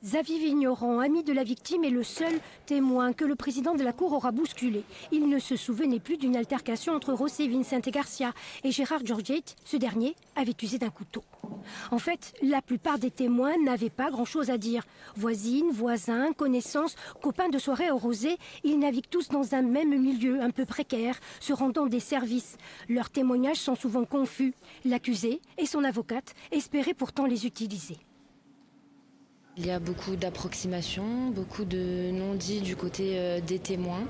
Xavier Vigneron, ami de la victime, est le seul témoin que le président de la Cour aura bousculé. Il ne se souvenait plus d'une altercation entre José Vicente Garcia et Gérard Giorgetti. Ce dernier avait usé d'un couteau. En fait, la plupart des témoins n'avaient pas grand-chose à dire. Voisines, voisins, connaissances, copains de soirée au rosé, ils naviguent tous dans un même milieu un peu précaire, se rendant des services. Leurs témoignages sont souvent confus. L'accusé et son avocate espéraient pourtant les utiliser. Il y a beaucoup d'approximations, beaucoup de non-dits du côté des témoins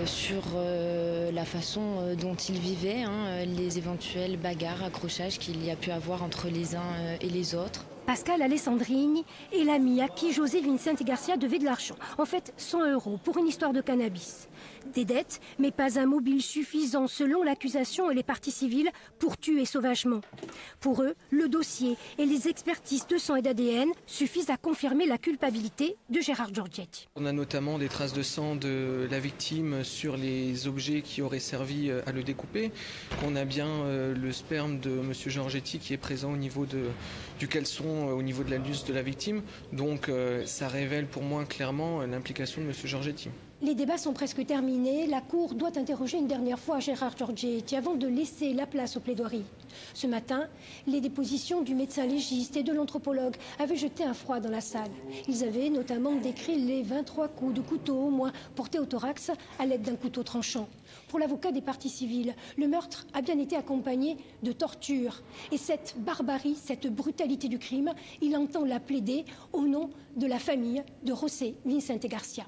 sur la façon dont ils vivaient, les éventuelles bagarres, accrochages qu'il y a pu avoir entre les uns et les autres. Pascal Alessandrini est l'ami à qui José Vicente Garcia devait de l'argent. En fait, 100 € pour une histoire de cannabis. Des dettes, mais pas un mobile suffisant selon l'accusation et les parties civiles pour tuer sauvagement. Pour eux, le dossier et les expertises de sang et d'ADN suffisent à confirmer la culpabilité de Gérard Giorgetti. On a notamment des traces de sang de la victime sur les objets qui auraient servi à le découper. On a bien le sperme de M. Giorgetti qui est présent au niveau du caleçon, au niveau de l'anus de la victime. Donc ça révèle pour moi clairement l'implication de M. Giorgetti. Les débats sont presque terminés. La Cour doit interroger une dernière fois Gérard Giorgetti avant de laisser la place aux plaidoiries. Ce matin, les dépositions du médecin légiste et de l'anthropologue avaient jeté un froid dans la salle. Ils avaient notamment décrit les 23 coups de couteau au moins portés au thorax à l'aide d'un couteau tranchant. Pour l'avocat des parties civiles, le meurtre a bien été accompagné de torture. Et cette barbarie, cette brutalité du crime, il entend la plaider au nom de la famille de José Vicente Garcia.